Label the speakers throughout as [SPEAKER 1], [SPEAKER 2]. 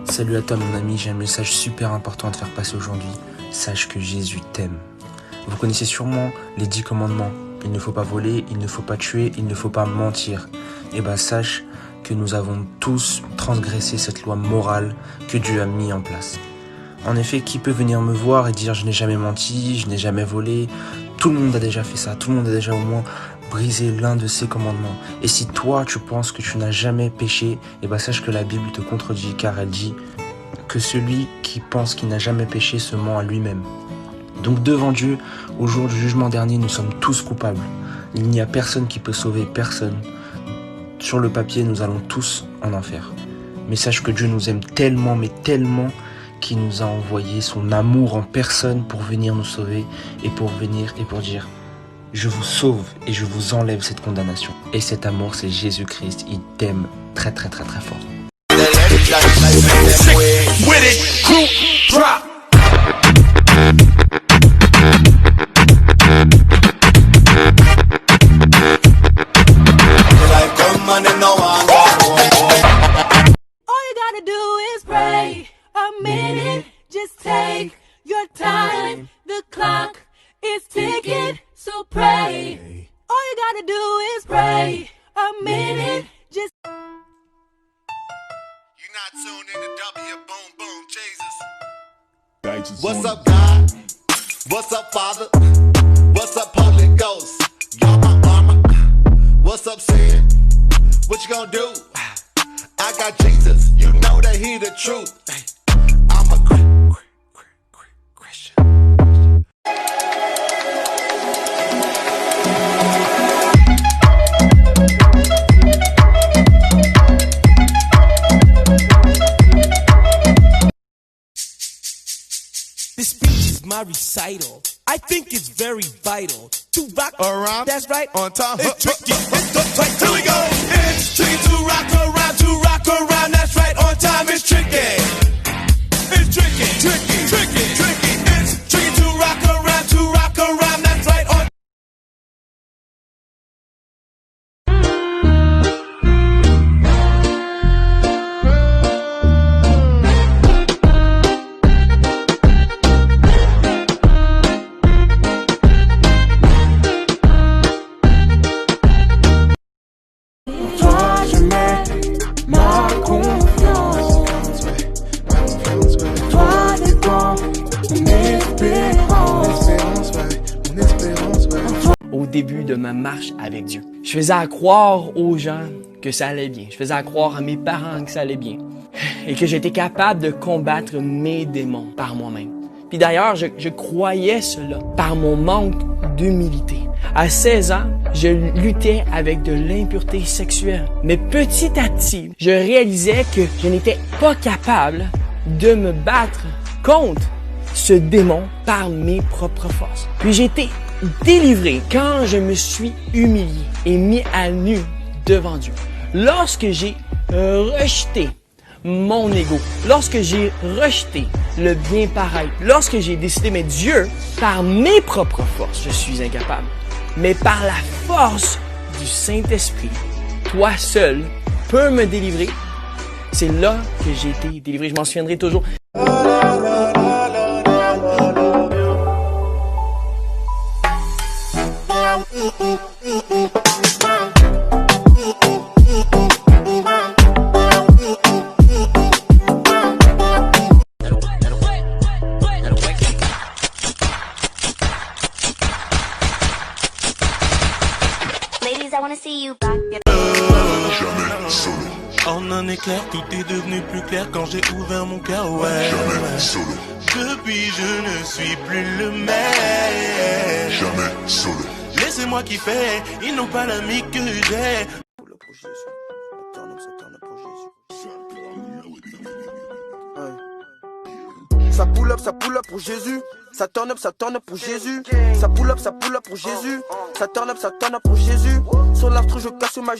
[SPEAKER 1] Salut à toi mon ami, j'ai un message super important à te faire passer aujourd'hui. Sache que Jésus t'aime. Vous connaissez sûrement les 10 commandements. Il ne faut pas voler, il ne faut pas tuer, il ne faut pas mentir. Et sache que nous avons tous transgressé cette loi morale que Dieu a mis en place. En effet, qui peut venir me voir et dire je n'ai jamais menti, je n'ai jamais volé? Tout le monde a déjà fait ça, tout le monde a déjà au moins brisé l'un de ces commandements. Et si toi tu penses que tu n'as jamais péché, sache que la Bible te contredit car elle dit que celui qui pense qu'il n'a jamais péché se ment à lui-même. Donc devant Dieu, au jour du jugement dernier, nous sommes tous coupables. Il n'y a personne qui peut sauver personne. Sur le papier, nous allons tous en enfer. Mais sache que Dieu nous aime tellement, mais tellement, qu'il nous a envoyé son amour en personne pour venir nous sauver et pour venir et pour dire je vous sauve et je vous enlève cette condamnation. Et cet amour, c'est Jésus-Christ. Il t'aime très très très très fort.
[SPEAKER 2] All you gotta do is pray a minute, just take your time. The clock is ticking, so pray. All you gotta do is pray a minute, just.
[SPEAKER 3] You're not tuned in to W Boom Boom Jesus.
[SPEAKER 4] What's up, God? What's up, Father? What's up, Holy Ghost? Y'all my mama. What's up, sin? What you gonna do? I got Jesus. You know that he the truth. I'm a Christian.
[SPEAKER 5] This speech is my recital. I think it's very vital to rock around. That's right.
[SPEAKER 4] On time.
[SPEAKER 5] It's tricky. Here we go. It's tricky to rock around. To rock around. That's right. On time. It's tricky. It's tricky. Tricky. Tricky. Tricky. It's tricky to rock around. To rock around. That's right. On.
[SPEAKER 6] Au début de ma marche avec Dieu, je faisais à croire aux gens que ça allait bien. Je faisais à croire à mes parents que ça allait bien. Et que j'étais capable de combattre mes démons par moi-même. Puis d'ailleurs, je croyais cela par mon manque d'humilité. À 16 ans, je luttais avec de l'impureté sexuelle. Mais petit à petit, je réalisais que je n'étais pas capable de me battre contre ce démon par mes propres forces. Puis j'ai été délivré quand je me suis humilié et mis à nu devant Dieu. Lorsque j'ai rejeté mon ego, lorsque j'ai rejeté le bien paraître, lorsque j'ai décidé, mais Dieu, par mes propres forces, je suis incapable, mais par la force du Saint-Esprit, toi seul peux me délivrer. C'est là que j'ai été délivré. Je m'en souviendrai toujours.
[SPEAKER 7] I wanna see you back.
[SPEAKER 3] Jamais solo.
[SPEAKER 5] En un éclair, tout est devenu plus clair quand j'ai ouvert mon cœur, ouais.
[SPEAKER 3] Jamais solo.
[SPEAKER 5] Depuis, je ne suis plus le même.
[SPEAKER 3] Jamais solo.
[SPEAKER 5] Laissez-moi kiffer, ils n'ont pas l'ami que j'ai.
[SPEAKER 8] Ça pull up pour Jésus. Ça turn up pour Jésus. Ça pull up pour Jésus. Ça turn up pour Jésus. Sur l'instru, je casse ma.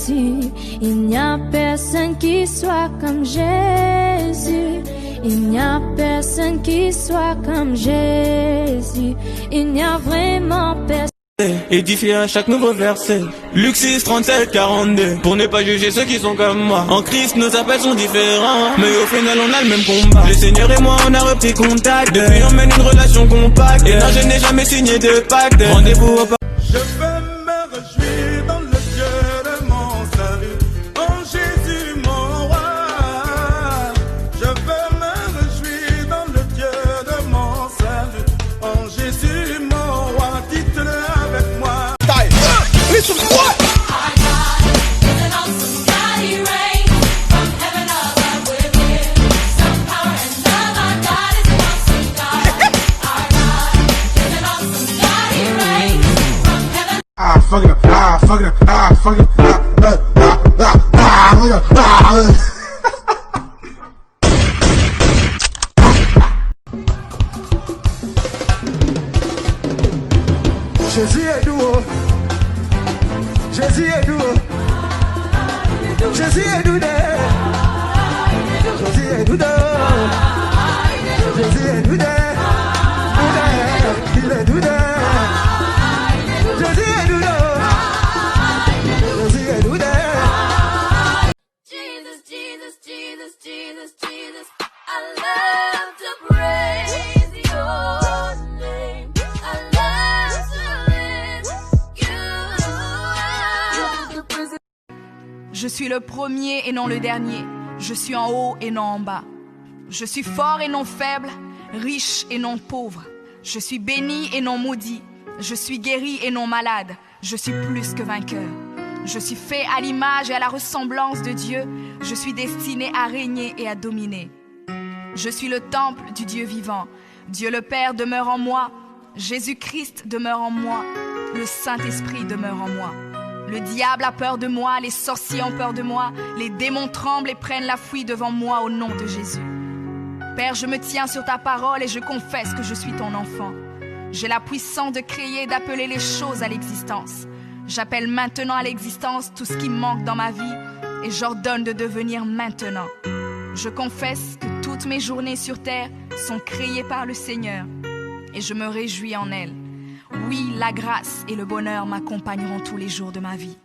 [SPEAKER 9] Jésus. Il n'y a personne qui soit comme Jésus. Il n'y a personne qui soit comme Jésus. Il n'y a vraiment personne.
[SPEAKER 10] Édifié à chaque nouveau verset. Luc 6, 37, 42. Pour ne pas juger ceux qui sont comme moi. En Christ, nos appels sont différents, mais au final, on a le même combat. Le Seigneur et moi, on a repris contact. Depuis, on mène une relation compacte. Et non, je n'ai jamais signé de pacte. Rendez-vous au
[SPEAKER 5] Je veux me réjouir dans le Dieu de mon salut, en Jésus mon roi. Je veux me réjouir dans le Dieu de mon salut, en Jésus mon roi. Dites-le avec moi.
[SPEAKER 8] Listen, what?
[SPEAKER 2] Our God is an awesome God. He reigns from heaven above with wisdom, power, and love. Our God is an awesome God. Our God is an awesome God. He reigns from heaven.
[SPEAKER 3] Fuck it up. Fuck it up. Fuck it up.
[SPEAKER 8] Jésus est doux. Jésus est doux. Jésus est doux. Jésus est doux. Jésus est doux. Il est doux. Jésus est doux. Jésus est doux.
[SPEAKER 2] Jesus, Jesus, Jesus, Jesus, Jesus. I love to praise your name. I love to lift you up.
[SPEAKER 11] Je suis le premier et non le dernier. Je suis en haut et non en bas. Je suis fort et non faible, riche et non pauvre. Je suis béni et non maudit. Je suis guéri et non malade. Je suis plus que vainqueur. Je suis fait à l'image et à la ressemblance de Dieu. Je suis destiné à régner et à dominer. Je suis le temple du Dieu vivant. Dieu le Père demeure en moi. Jésus-Christ demeure en moi. Le Saint-Esprit demeure en moi. Le diable a peur de moi, les sorciers ont peur de moi, les démons tremblent et prennent la fuite devant moi au nom de Jésus. Père, je me tiens sur ta parole et je confesse que je suis ton enfant. J'ai la puissance de créer et d'appeler les choses à l'existence. J'appelle maintenant à l'existence tout ce qui manque dans ma vie et j'ordonne de devenir maintenant. Je confesse que toutes mes journées sur terre sont créées par le Seigneur et je me réjouis en elles. Oui, la grâce et le bonheur m'accompagneront tous les jours de ma vie.